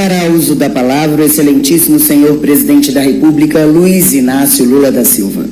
Para uso da palavra, o excelentíssimo senhor presidente da República, Luiz Inácio Lula da Silva.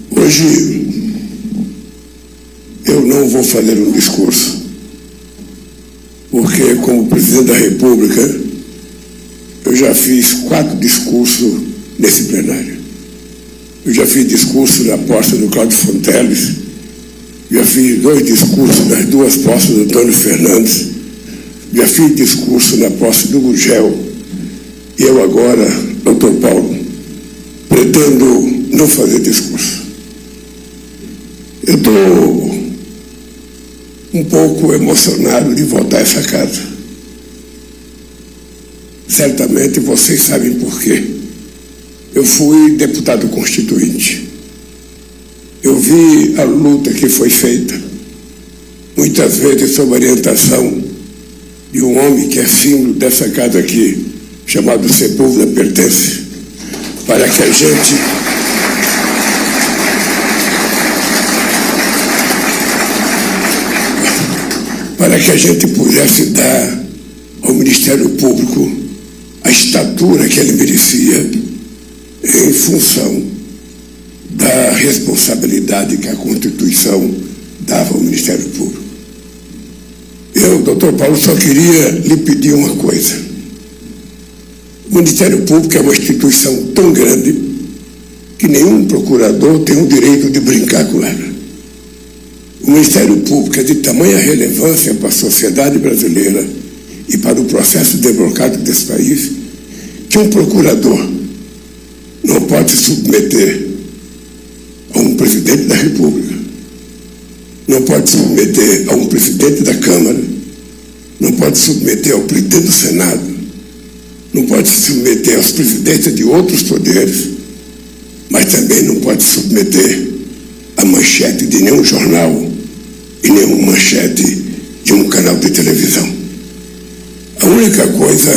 Hoje eu não vou fazer um discurso, porque como presidente da República eu já fiz 4 discursos nesse plenário. Eu já fiz discurso na posse do Cláudio Fonteles, já fiz 2 discursos nas 2 posses do Antônio Fernandes, já fiz discurso na posse do Gugel, e eu agora, doutor Paulo, pretendo não fazer discurso. Eu estou um pouco emocionado de voltar a essa casa. Certamente vocês sabem por quê. Eu fui deputado constituinte. Eu vi a luta que foi feita, muitas vezes sob orientação de um homem que é símbolo dessa casa aqui, chamado Sepúlveda Pertence, para que a gente pudesse dar ao Ministério Público a estatura que ele merecia em função da responsabilidade que a Constituição dava ao Ministério Público. Eu, doutor Paulo, só queria lhe pedir uma coisa. O Ministério Público é uma instituição tão grande que nenhum procurador tem o direito de brincar com ela. O Ministério Público é de tamanha relevância para a sociedade brasileira e para o processo democrático desse país que um procurador não pode se submeter a um presidente da República, não pode se submeter a um presidente da Câmara, não pode se submeter ao presidente do Senado, não pode se submeter aos presidentes de outros poderes, mas também não pode se submeter à manchete de nenhum jornal e nenhuma manchete de um canal de televisão. A única coisa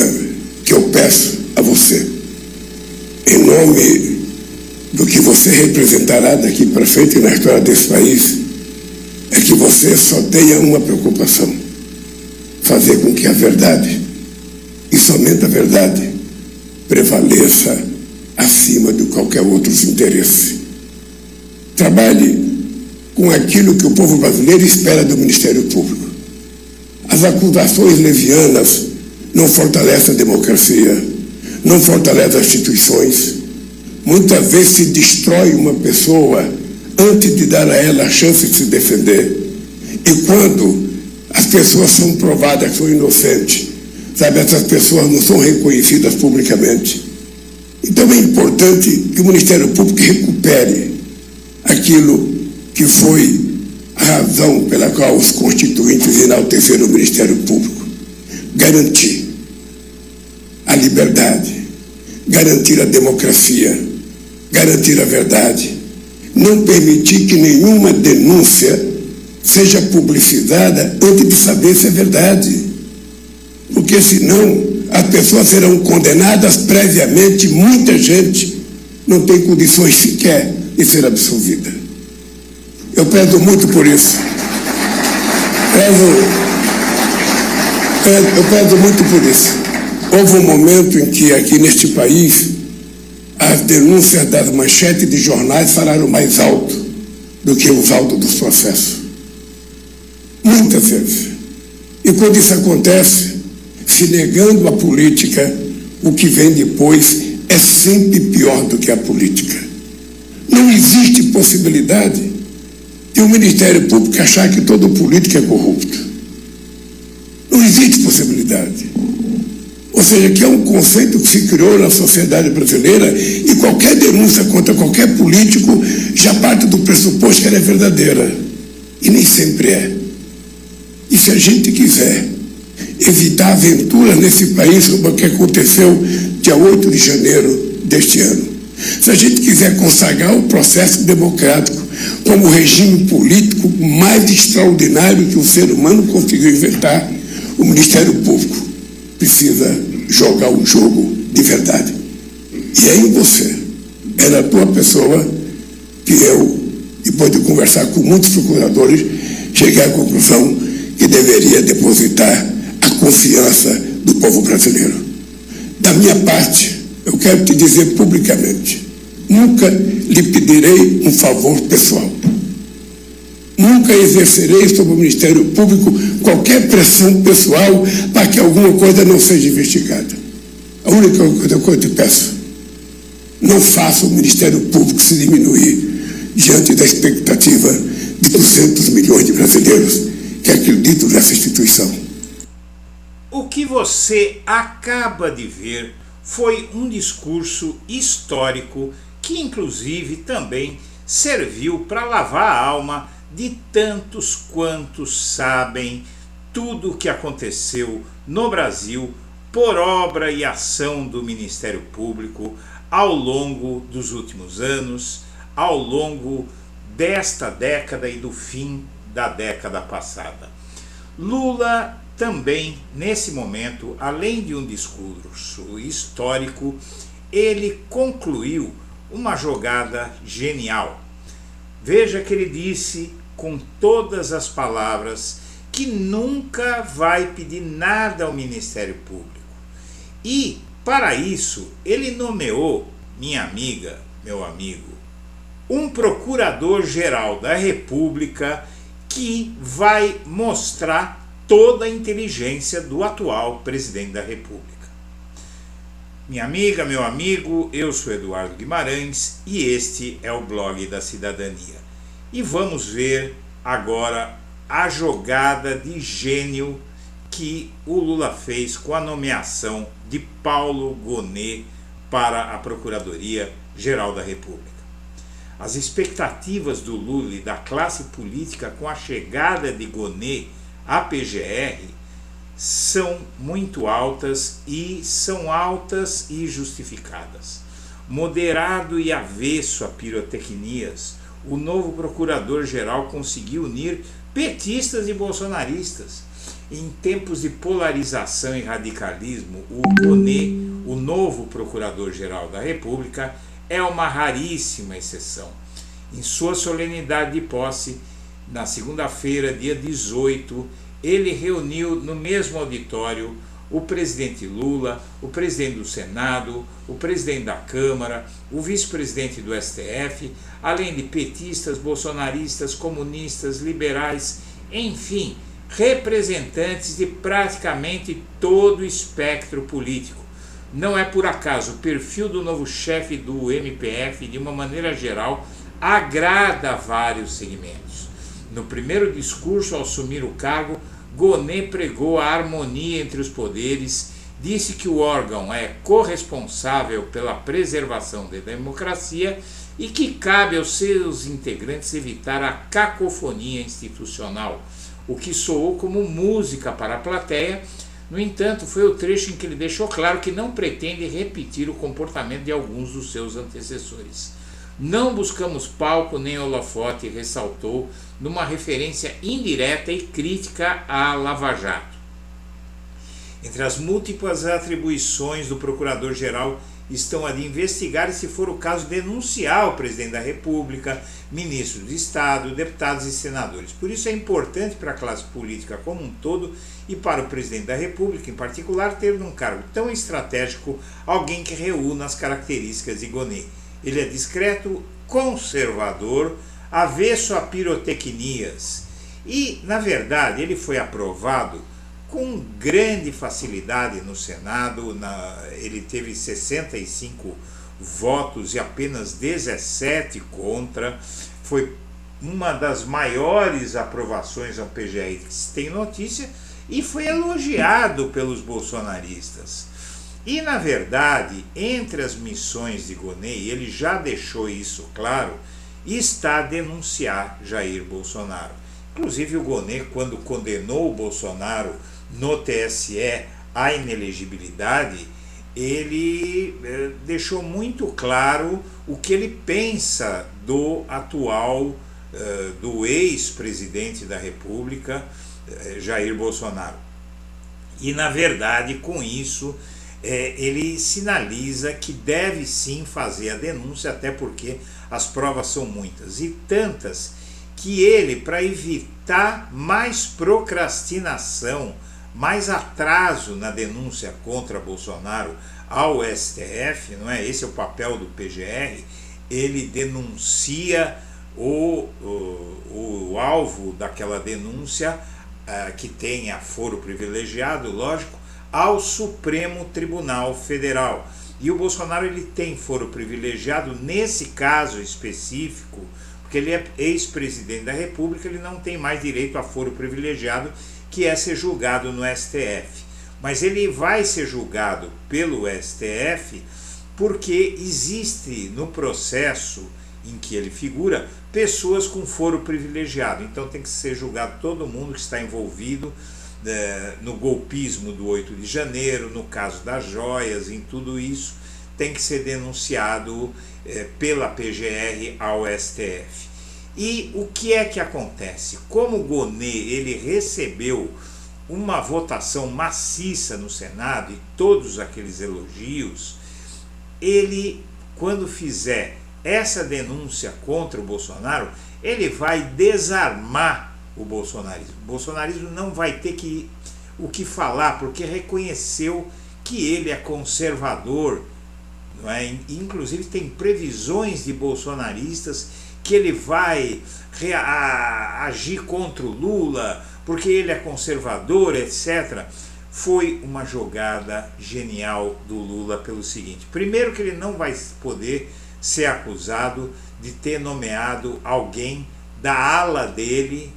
que eu peço a você, em nome do que você representará daqui para frente na história desse país, é que você só tenha uma preocupação: fazer com que a verdade, e somente a verdade, prevaleça acima de qualquer outro interesse. Trabalhe com aquilo que o povo brasileiro espera do Ministério Público. As acusações levianas não fortalecem a democracia, não fortalecem as instituições. Muitas vezes se destrói uma pessoa antes de dar a ela a chance de se defender. E quando as pessoas são provadas que são inocentes, sabe, essas pessoas não são reconhecidas publicamente. Então é importante que o Ministério Público recupere aquilo que foi a razão pela qual os constituintes enalteceram o Ministério Público: garantir a liberdade, garantir a democracia, garantir a verdade, não permitir que nenhuma denúncia seja publicizada antes de saber se é verdade, porque senão as pessoas serão condenadas previamente. Muita gente não tem condições sequer de ser absolvida. Eu prezo muito por isso. Eu prezo muito por isso. Houve um momento em que aqui neste país as denúncias das manchetes de jornais falaram mais alto do que os autos dos processos. Muitas vezes. E quando isso acontece, se negando a política, o que vem depois é sempre pior do que a política. Não existe possibilidade de o Ministério Público achar que todo político é corrupto. Não existe possibilidade. Ou seja, que é um conceito que se criou na sociedade brasileira, e qualquer denúncia contra qualquer político já parte do pressuposto que ela é verdadeira. E nem sempre é. E se a gente quiser evitar aventuras nesse país, como o que aconteceu dia 8 de janeiro deste ano, se a gente quiser consagrar o processo democrático como o regime político mais extraordinário que o ser humano conseguiu inventar, o Ministério Público precisa jogar um jogo de verdade. E é em você, é na tua pessoa que eu, depois de conversar com muitos procuradores, cheguei à conclusão que deveria depositar a confiança do povo brasileiro. Da minha parte, eu quero te dizer publicamente, nunca lhe pedirei um favor pessoal. Nunca exercerei sobre o Ministério Público qualquer pressão pessoal para que alguma coisa não seja investigada. A única coisa que eu te peço, não faça o Ministério Público se diminuir diante da expectativa de 200 milhões de brasileiros que acreditam nessa instituição. O que você acaba de ver foi um discurso histórico que inclusive também serviu para lavar a alma de tantos quantos sabem tudo o que aconteceu no Brasil por obra e ação do Ministério Público ao longo dos últimos anos, ao longo desta década e do fim da década passada. Lula também, nesse momento, além de um discurso histórico, ele concluiu uma jogada genial. Veja que ele disse com todas as palavras que nunca vai pedir nada ao Ministério Público. E, para isso, ele nomeou, minha amiga, meu amigo, um procurador-geral da República que vai mostrar toda a inteligência do atual presidente da República. Minha amiga, meu amigo, eu sou Eduardo Guimarães e este é o Blog da Cidadania. E vamos ver agora a jogada de gênio que o Lula fez com a nomeação de Paulo Gonet para a Procuradoria-Geral da República. As expectativas do Lula e da classe política com a chegada de Gonet à PGR são muito altas e são altas e justificadas. Moderado e avesso a pirotecnias, o novo procurador-geral conseguiu unir petistas e bolsonaristas. Em tempos de polarização e radicalismo, o Gonet, o novo procurador-geral da República, é uma raríssima exceção. Em sua solenidade de posse, na segunda-feira, dia 18, ele reuniu no mesmo auditório o presidente Lula, o presidente do Senado, o presidente da Câmara, o vice-presidente do STF, além de petistas, bolsonaristas, comunistas, liberais, enfim, representantes de praticamente todo o espectro político. Não é por acaso o perfil do novo chefe do MPF, de uma maneira geral, agrada a vários segmentos. No primeiro discurso ao assumir o cargo, Gonet pregou a harmonia entre os poderes, disse que o órgão é corresponsável pela preservação da democracia e que cabe aos seus integrantes evitar a cacofonia institucional, o que soou como música para a plateia. No entanto, foi o trecho em que ele deixou claro que não pretende repetir o comportamento de alguns dos seus antecessores. Não buscamos palco nem holofote, ressaltou, numa referência indireta e crítica à Lava Jato. Entre as múltiplas atribuições do Procurador-Geral estão a de investigar e, se for o caso, denunciar o Presidente da República, ministros de Estado, deputados e senadores. Por isso é importante para a classe política como um todo e para o Presidente da República, em particular, ter num cargo tão estratégico alguém que reúna as características de Gonet. Ele é discreto, conservador, avesso a pirotecnias e, na verdade, ele foi aprovado com grande facilidade no Senado. Ele teve 65 votos e apenas 17 contra. Foi uma das maiores aprovações ao PGR que se tem notícia e foi elogiado pelos bolsonaristas. E, na verdade, entre as missões de Gonet, ele já deixou isso claro, está a denunciar Jair Bolsonaro. Inclusive, o Gonet, quando condenou o Bolsonaro no TSE à inelegibilidade, ele deixou muito claro o que ele pensa do atual, do ex-presidente da República, Jair Bolsonaro. E, na verdade, com isso, ele sinaliza que deve sim fazer a denúncia, até porque as provas são muitas e tantas que ele, para evitar mais procrastinação, mais atraso na denúncia contra Bolsonaro ao STF, não é? Esse é o papel do PGR, ele denuncia o alvo daquela denúncia, que tem foro privilegiado, lógico, ao Supremo Tribunal Federal. E o Bolsonaro ele tem foro privilegiado nesse caso específico, porque ele é ex-presidente da República, ele não tem mais direito a foro privilegiado, que é ser julgado no STF. Mas ele vai ser julgado pelo STF porque existe no processo em que ele figura pessoas com foro privilegiado. Então tem que ser julgado todo mundo que está envolvido no golpismo do 8 de janeiro, no caso das joias, em tudo isso, tem que ser denunciado pela PGR ao STF. E o que é que acontece? Como o Gonê ele recebeu uma votação maciça no Senado e todos aqueles elogios, ele, quando fizer essa denúncia contra o Bolsonaro, ele vai desarmar o bolsonarismo. O bolsonarismo não vai ter o que falar, porque reconheceu que ele é conservador, não é? Inclusive tem previsões de bolsonaristas que ele vai agir contra o Lula, porque ele é conservador, etc. Foi uma jogada genial do Lula pelo seguinte: primeiro, que ele não vai poder ser acusado de ter nomeado alguém da ala dele,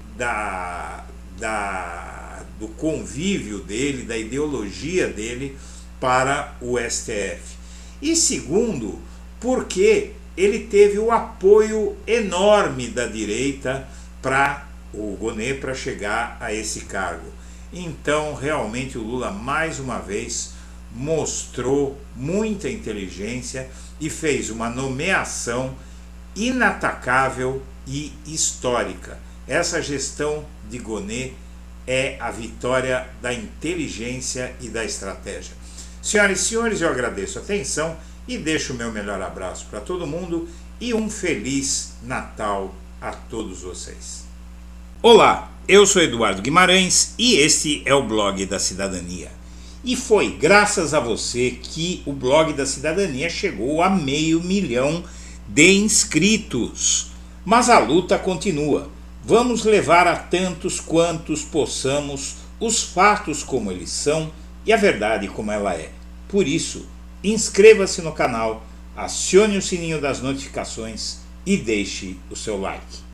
do convívio dele, da ideologia dele para o STF. E segundo, porque ele teve o apoio enorme da direita para o Gonê para chegar a esse cargo. Então, realmente, o Lula, mais uma vez, mostrou muita inteligência e fez uma nomeação inatacável e histórica. Essa gestão de Gonê é a vitória da inteligência e da estratégia. Senhoras e senhores, eu agradeço a atenção e deixo o meu melhor abraço para todo mundo e um Feliz Natal a todos vocês. Olá, eu sou Eduardo Guimarães e este é o Blog da Cidadania. E foi graças a você que o Blog da Cidadania chegou a 500 mil de inscritos. Mas a luta continua. Vamos levar a tantos quantos possamos os fatos como eles são e a verdade como ela é. Por isso, inscreva-se no canal, acione o sininho das notificações e deixe o seu like.